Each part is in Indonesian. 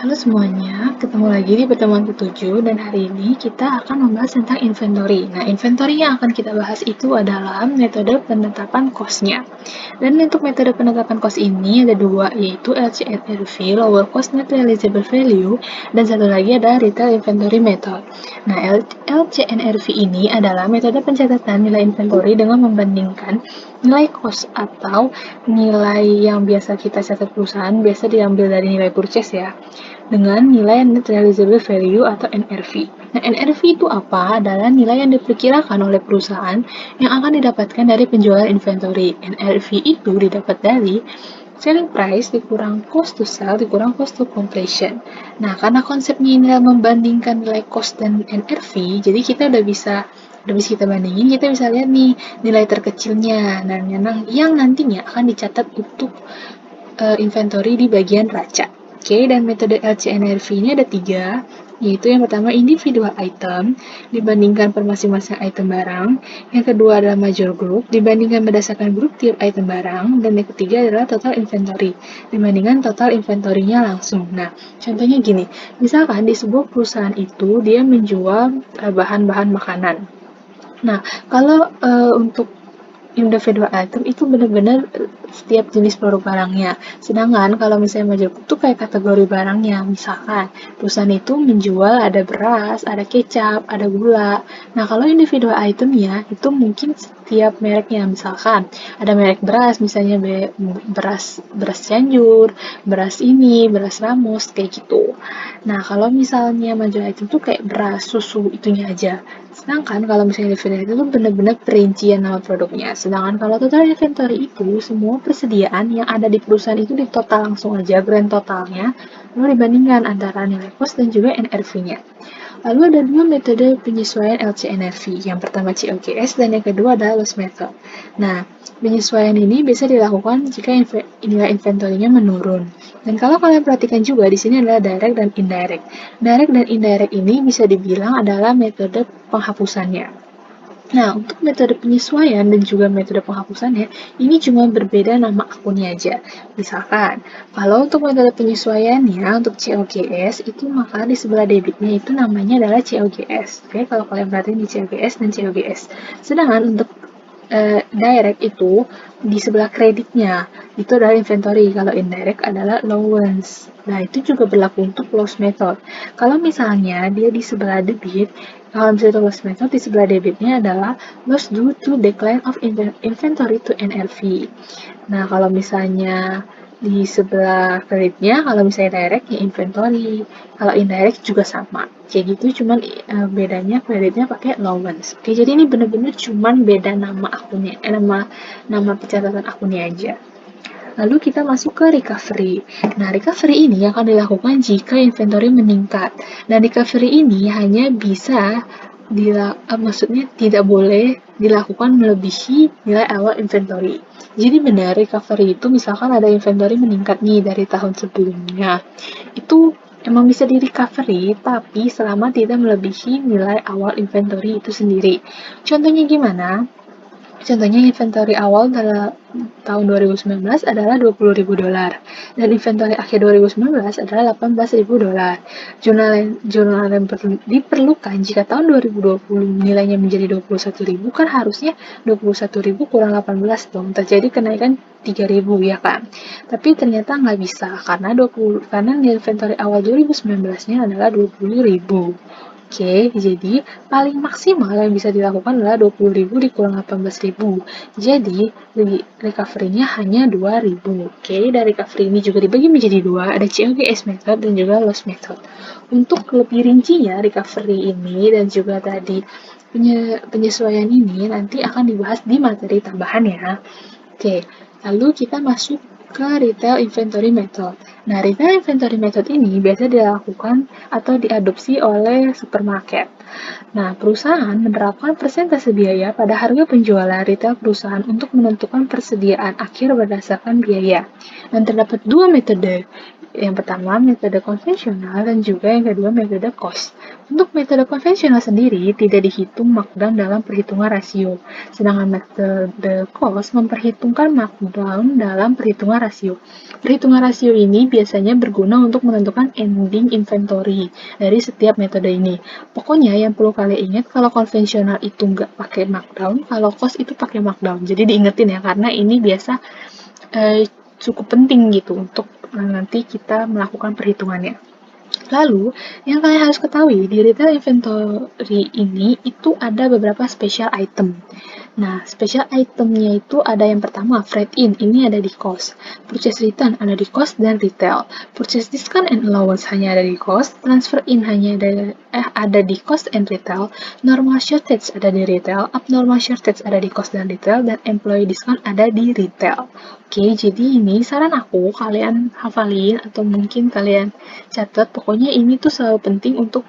Halo semuanya, ketemu lagi di pertemuan ke-7 dan hari ini kita akan membahas tentang inventory. Nah, inventory yang akan kita bahas itu adalah metode penetapan cost-nya. Dan untuk metode penetapan cost ini ada dua, yaitu LCNRV, Lower Cost Net Realizable Value, dan satu lagi ada Retail Inventory Method. Nah, LCNRV ini adalah metode pencatatan nilai inventory dengan membandingkan nilai cost atau nilai yang biasa kita catat perusahaan, biasa diambil dari nilai purchase ya, dengan nilai Net Realizable Value atau NRV. Nah, NRV itu apa? Adalah nilai yang diperkirakan oleh perusahaan yang akan didapatkan dari penjualan inventory. NRV itu didapat dari selling price dikurang cost to sell dikurang cost to completion. Nah, karena konsepnya ini membandingkan nilai cost dan NRV, jadi kita udah bisa kita bandingin, kita bisa lihat nih nilai terkecilnya, dan yang nantinya akan dicatat untuk inventory di bagian raca. Oke, dan metode LCNRV ini ada 3, yaitu yang pertama individual item, dibandingkan per masing-masing item barang. Yang kedua adalah major group, dibandingkan berdasarkan grup tiap item barang. Dan yang ketiga adalah total inventory, dibandingkan total inventory-nya langsung. Nah, contohnya gini, misalkan di sebuah perusahaan itu dia menjual bahan-bahan makanan. Nah, kalau untuk individual item itu benar-benar setiap jenis produk barangnya. Sedangkan kalau misalnya major itu kayak kategori barangnya. Misalkan perusahaan itu menjual ada beras, ada kecap, ada gula. Nah, kalau individual itemnya itu mungkin setiap mereknya. Misalkan ada merek beras, misalnya beras Cianjur, beras ini, beras Ramos, kayak gitu. Nah, kalau misalnya major item tuh kayak beras, susu, itunya aja. Sedangkan kalau misalnya inventory itu benar-benar perincian nama produknya. Sedangkan kalau total inventory itu semua persediaan yang ada di perusahaan itu di total langsung aja, grand totalnya, lalu dibandingkan antara nilai cost dan juga NRV-nya. Lalu ada dua metode penyesuaian LCNRV. Yang pertama COGS dan yang kedua adalah loss method. Nah, penyesuaian ini bisa dilakukan jika nilai inventory-nya menurun. Dan kalau kalian perhatikan juga di sini adalah direct dan indirect. Direct dan indirect ini bisa dibilang adalah metode penghapusannya. Nah, untuk metode penyesuaian dan juga metode penghapusannya, ini cuma berbeda nama akunnya aja. Misalkan, kalau untuk metode penyesuaiannya, untuk COGS, itu maka di sebelah debitnya itu namanya adalah COGS. Oke, kalau kalian perhatiin di COGS dan COGS. Sedangkan untuk direct itu di sebelah kreditnya itu adalah inventory, kalau indirect adalah allowance. Nah, itu juga berlaku untuk loss method. Kalau misalnya dia di sebelah debit, kalau misalnya loss method di sebelah debitnya adalah loss due to decline of inventory to NRV. Nah, kalau misalnya di sebelah kreditnya, kalau misalnya direct ya inventory, kalau indirect juga sama. Kayak gitu, cuman bedanya kreditnya pakai allowance. Oke, jadi ini bener-bener cuman beda nama akunnya, nama pencatatan akunnya aja. Lalu kita masuk ke recovery. Nah, recovery ini akan dilakukan jika inventory meningkat. Dan recovery ini hanya bisa maksudnya tidak boleh dilakukan melebihi nilai awal inventory. Jadi benar recovery itu misalkan ada inventory meningkat nih dari tahun sebelumnya. Itu emang bisa di recovery tapi selama tidak melebihi nilai awal inventory itu sendiri. Contohnya gimana? Contohnya inventory awal dalam tahun 2019 adalah $20.000 dan inventory akhir 2019 adalah $18.000. Jurnal yang diperlukan jika tahun 2020 nilainya menjadi 21.000 kan harusnya 21.000 kurang 18 dong, terjadi kenaikan 3.000 ya kan. Tapi ternyata nggak bisa karena inventory awal 2019-nya adalah 20.000. Oke, jadi paling maksimal yang bisa dilakukan adalah 20.000 dikurang 18.000. Jadi, recovery-nya hanya 2.000. Oke, dan recovery ini juga dibagi menjadi dua, ada COGS method dan juga loss method. Untuk lebih rincinya, recovery ini dan juga tadi penyesuaian ini nanti akan dibahas di materi tambahan ya. Oke, lalu kita masuk ke retail inventory method. Nah, retail inventory method ini biasa dilakukan atau diadopsi oleh supermarket. Nah, perusahaan menerapkan persentase biaya pada harga penjualan retail perusahaan untuk menentukan persediaan akhir berdasarkan biaya. Dan terdapat dua metode. Yang pertama, metode konvensional dan juga yang kedua, metode cost. Untuk metode konvensional sendiri tidak dihitung markdown dalam perhitungan rasio, sedangkan metode cost memperhitungkan markdown dalam perhitungan rasio. Perhitungan rasio ini biasanya berguna untuk menentukan ending inventory dari setiap metode ini. Pokoknya yang perlu kalian ingat, kalau konvensional itu nggak pakai markdown, kalau cost itu pakai markdown. Jadi diingetin ya, karena ini biasa cukup penting gitu untuk nanti kita melakukan perhitungannya. Lalu, yang kalian harus ketahui, di retail inventory ini itu ada beberapa special item. Nah, special itemnya itu ada yang pertama, freight in, ini ada di cost. Purchase return ada di cost dan retail. Purchase discount and allowance hanya ada di cost. Transfer in hanya ada di cost and retail. Normal shortage ada di retail. Abnormal shortage ada di cost dan retail. Dan employee discount ada di retail. Oke, jadi ini saran aku, kalian hafalin atau mungkin kalian catat. Pokoknya ini tuh selalu penting untuk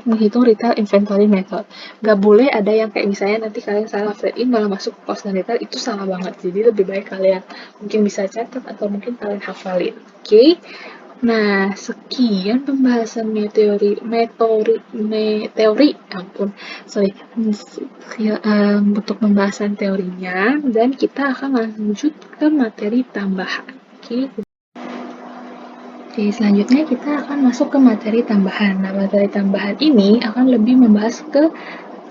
menghitung retail inventory method. Gak boleh ada yang kayak misalnya nanti kalian salah freight in malah masuk ke cost dan retail, itu salah banget. Jadi lebih baik kalian mungkin bisa catat atau mungkin kalian hafalin. Oke? Nah, sekian pembahasan untuk pembahasan teorinya, dan kita akan lanjut ke materi tambahan. Oke, selanjutnya kita akan masuk ke materi tambahan. Nah, materi tambahan ini akan lebih membahas ke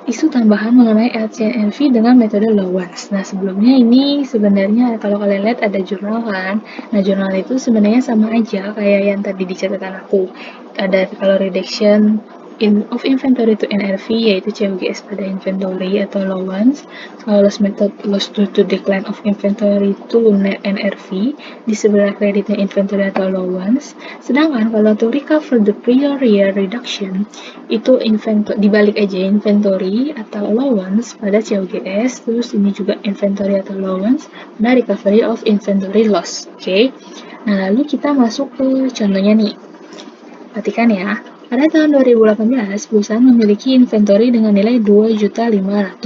isu tambahan mengenai LCNV dengan metode Lowens. Nah, sebelumnya ini sebenarnya kalau kalian lihat ada jurnal kan. Nah, jurnal itu sebenarnya sama aja kayak yang tadi di catatan aku. Ada kalau reduction of inventory to NRV, yaitu COGS pada inventory atau Lowens. Kalau loss due to decline of inventory to net NRV, di sebelah kreditnya inventory atau Lowens. Sedangkan kalau to recover the prior year reduction, itu dibalik aja inventory atau allowance pada COGS, terus ini juga inventory atau allowance pada recovery of inventory loss. Oke. Nah, lalu kita masuk ke contohnya nih. Perhatikan ya. Pada tahun 2018, perusahaan memiliki inventory dengan nilai 2.500.000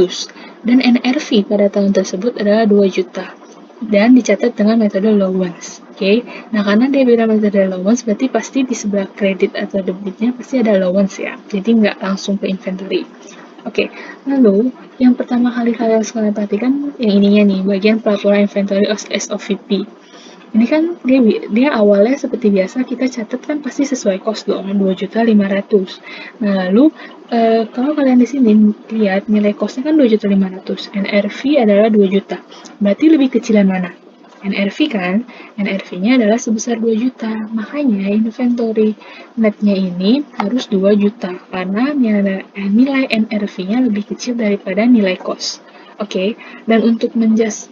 dan NRV pada tahun tersebut adalah 2 juta dan dicatat dengan metode allowance. Oke. Nah, karena dia bilang metode allowance, berarti pasti di sebelah kredit atau debitnya pasti ada allowance ya. Jadi nggak langsung ke inventory. Oke, lalu yang pertama kali kalian sekalian perhatikan yang ininya nih, bagian pelaporan inventory as of VP. Ini kan dia awalnya seperti biasa kita catat kan pasti sesuai cost dong, 2.500.000. Nah, lalu kalau kalian di sini lihat nilai costnya kan 2.500.000, NRV adalah 2 juta. Berarti lebih kecilan mana? NRV kan, NRV-nya adalah sebesar 2 juta. Makanya inventory netnya ini harus 2 juta karena nilai NRV-nya lebih kecil daripada nilai cost. Oke, dan untuk menjas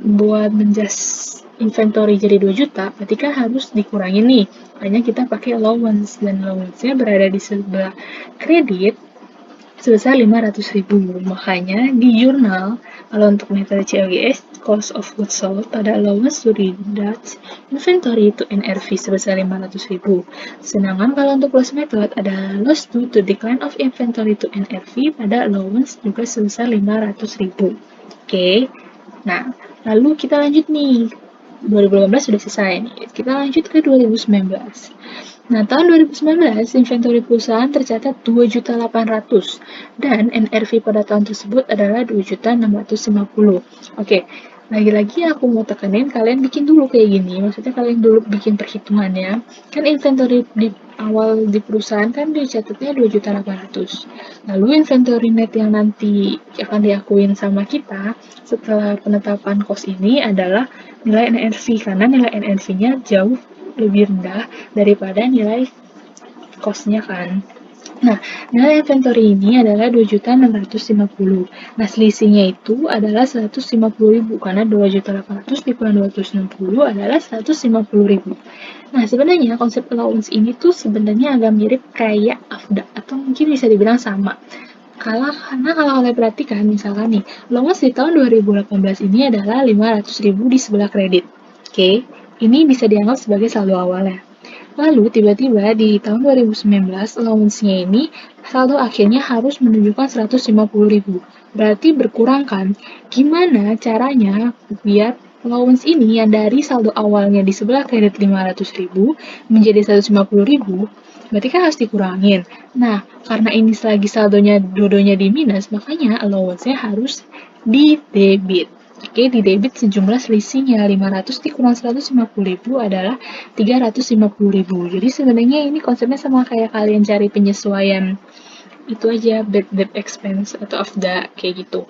inventory jadi 2 juta, berarti kan harus dikurangin nih. Makanya kita pakai allowance, dan allowance-nya berada di sebelah kredit sebesar 500.000. Makanya di jurnal, kalau untuk metode COGS, cost of goods sold pada allowance to reduce inventory to NRV sebesar 500.000. Sedangkan kalau untuk loss method, ada loss due to decline of inventory to NRV pada allowance juga sebesar 500.000. Oke, nah lalu kita lanjut nih. 2018 sudah selesai nih. Kita lanjut ke 2019. Nah, tahun 2019 inventory perusahaan tercatat 2.800.000 dan NRV pada tahun tersebut adalah 2.650.000. Oke, lagi-lagi aku mau tekanin kalian bikin dulu kayak gini. Maksudnya kalian dulu bikin perhitungannya. Kan inventory di awal di perusahaan kan dicatatnya 2.800.000. Lalu inventory net yang nanti akan diakuin sama kita setelah penetapan cost ini adalah nilai NRV, karena nilai NRV-nya jauh lebih rendah daripada nilai cost-nya kan. Nah, nilai inventory ini adalah 2.650.000. Nah, selisihnya itu adalah 150.000 karena 2.800.000 dikurang 260 adalah 150.000. Nah, sebenarnya konsep allowance ini tuh sebenarnya agak mirip kayak AFDA atau mungkin bisa dibilang sama. Karena kalau kalian perhatikan, misalkan nih, allowance di tahun 2018 ini adalah 500.000 di sebelah kredit. Oke, ini bisa dianggap sebagai saldo awalnya. Lalu tiba-tiba di tahun 2019 allowance-nya ini saldo akhirnya harus menunjukkan 150.000. Berarti berkurang kan? Gimana caranya biar allowance ini yang dari saldo awalnya di sebelah kredit 500.000 menjadi 150.000? Berarti kan harus dikurangin. Nah, karena ini selagi saldonya dodonya di minus, makanya allowance-nya harus di debit. Oke, di debit sejumlah selisihnya 500 dikurang 150.000 adalah 350.000. Jadi sebenarnya ini konsepnya sama kayak kalian cari penyesuaian itu aja, bad debt expense atau AFDA kayak gitu.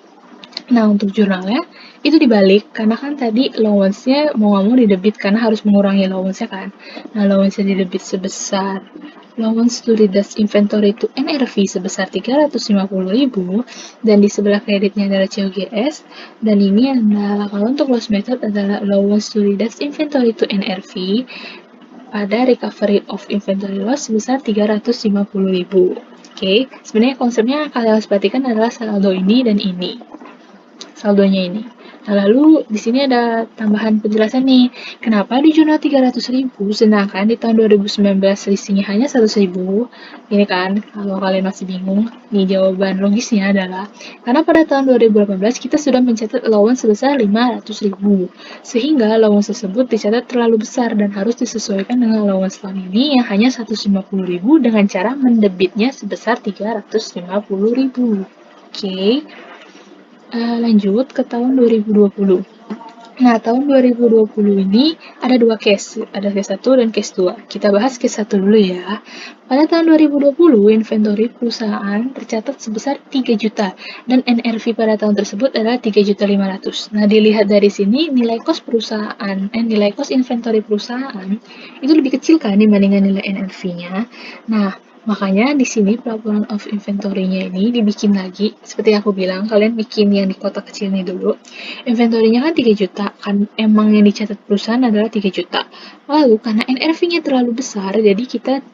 Nah, untuk jurnalnya itu dibalik, karena kan tadi allowance-nya mau nggak mau di debit karena harus mengurangi allowance-nya kan. Nah, allowance-nya di debit sebesar allowance to reduce inventory to NRV sebesar 350.000 dan di sebelah kreditnya adalah COGS dan ini adalah kalau untuk loss method adalah allowance to reduce inventory to NRV pada recovery of inventory loss sebesar 350.000. Oke, sebenarnya konsepnya kalian harus perhatikan adalah saldo ini dan ini. Saldonya ini. Nah, lalu di sini ada tambahan penjelasan nih. Kenapa di jurnal 300.000 sedangkan di tahun 2019 selisihnya hanya 100.000? Ini kan, kalau kalian masih bingung, nih jawaban logisnya adalah karena pada tahun 2018 kita sudah mencatat allowance sebesar 500.000. Sehingga allowance tersebut dicatat terlalu besar dan harus disesuaikan dengan allowance tahun ini yang hanya 150.000 dengan cara mendebitnya sebesar 350.000. Oke. Lanjut ke tahun 2020. Nah, tahun 2020 ini ada dua case, ada case 1 dan case 2. Kita bahas case 1 dulu ya. Pada tahun 2020, inventory perusahaan tercatat sebesar 3 juta dan NRV pada tahun tersebut adalah 3.500.000. Nah, dilihat dari sini nilai cost perusahaan, nilai cost inventory perusahaan itu lebih kecil kan dibandingkan nilai NRV-nya. Nah, makanya di sini pelaporan of inventory-nya ini dibikin lagi, seperti aku bilang, kalian bikin yang di kotak kecil ini dulu. Inventory-nya kan 3 juta, kan emang yang dicatat perusahaan adalah 3 juta. Lalu karena NRV-nya terlalu besar, jadi kita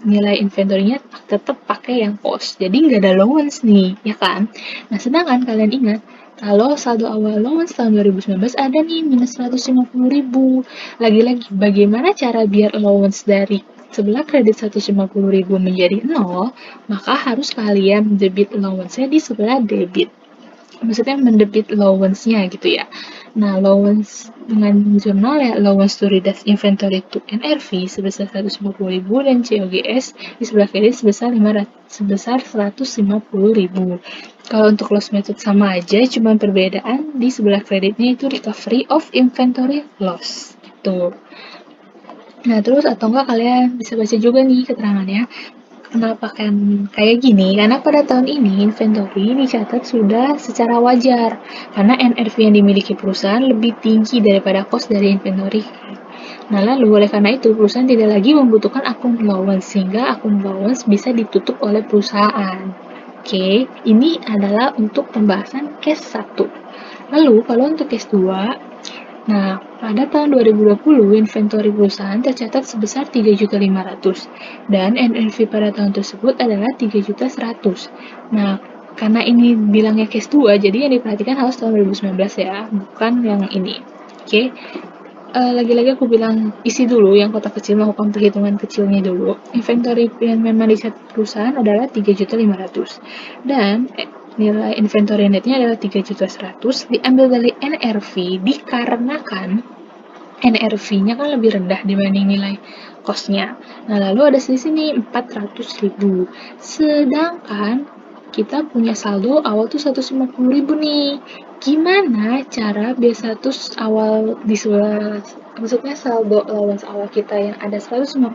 nilai inventory-nya tetap pakai yang cost. Jadi nggak ada allowance nih, ya kan? Nah, sedangkan kalian ingat, kalau saldo awal allowance tahun 2019 ada nih minus 150.000. Lagi-lagi, bagaimana cara biar allowance dari sebelah kredit 150.000 menjadi 0, maka harus kalian debit allowance-nya di sebelah debit. Maksudnya mendebit allowance-nya gitu ya. Nah, allowance dengan jurnal ya, allowance to reduce inventory to NRV sebesar 150.000 dan COGS di sebelah kredit sebesar 150.000. Kalau untuk loss method sama aja, cuma perbedaan di sebelah kreditnya itu recovery of inventory loss. Tuh. Nah, terus atau enggak kalian bisa baca juga nih keterangannya. Kenapa kan kayak gini? Karena pada tahun ini inventory dicatat sudah secara wajar. Karena NRV yang dimiliki perusahaan lebih tinggi daripada cost dari inventory. Nah, lalu oleh karena itu perusahaan tidak lagi membutuhkan akun allowance sehingga akun allowance bisa ditutup oleh perusahaan. Oke, ini adalah untuk pembahasan case 1. Lalu kalau untuk case 2, nah, pada tahun 2020, inventory perusahaan tercatat sebesar 3.500.000 dan NRV pada tahun tersebut adalah 3.100.000. Nah, karena ini bilangnya case 2, jadi yang diperhatikan harus tahun 2019 ya, bukan yang ini. Oke. Lagi-lagi aku bilang isi dulu yang kotak kecil, melakukan perhitungan kecilnya dulu. Inventory yang memang dicatat perusahaan adalah 3.500.000 dan nilai inventory netnya adalah 3.100.000 diambil dari NRV dikarenakan NRV-nya kan lebih rendah dibanding nilai cost-nya. Nah, lalu ada selisih nih 400.000. Sedangkan kita punya saldo awal tuh 150.000 nih. Gimana cara biar status awal di sebelah, maksudnya saldo allowance awal kita yang ada 150.000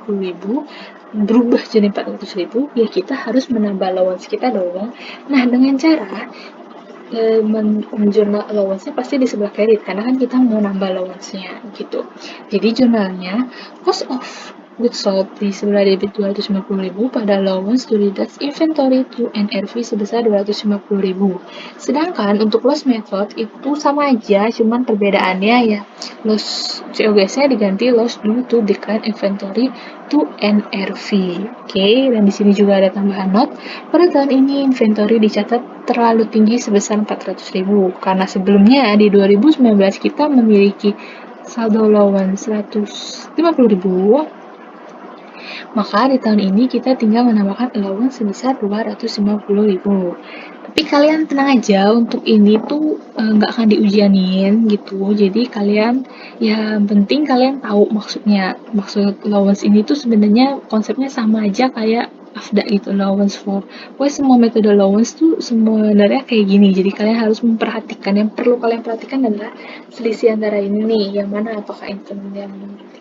berubah jadi 400.000, ya kita harus menambah allowance kita dong. Nah, dengan cara jurnal allowance-nya pasti di sebelah kredit karena kan kita mau nambah allowance-nya gitu. Jadi jurnalnya cost of goods sold di sebelah debit 250.000 pada allowance to reduce inventory to NRV sebesar 250.000. Sedangkan untuk loss method itu sama aja, cuman perbedaannya ya loss COGS-nya diganti loss due to decline inventory to NRV. Oke, dan di sini juga ada tambahan note. Pada tahun ini inventory dicatat terlalu tinggi sebesar 400.000 karena sebelumnya di 2019 kita memiliki saldo allowance 150.000, maka di tahun ini kita tinggal menambahkan allowance sebesar 250.000. Tapi kalian tenang aja, untuk ini tuh nggak akan diujianin gitu. Jadi kalian ya penting kalian tahu maksudnya. Maksud allowance ini tuh sebenarnya konsepnya sama aja kayak AFDA gitu, allowance for. Pokoknya semua metode allowance tuh sebenarnya kayak gini. Jadi kalian harus memperhatikan. Yang perlu kalian perhatikan adalah selisih antara ini nih. Yang mana apakah yang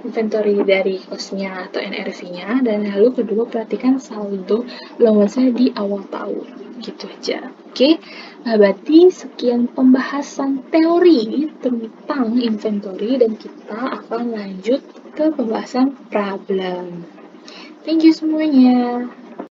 inventory dari cost-nya atau NRV-nya. Dan lalu kedua perhatikan saldo allowance-nya di awal tahun. Gitu aja. Oke, nah berarti sekian pembahasan teori tentang inventory dan kita akan lanjut ke pembahasan problem. Thank you semuanya.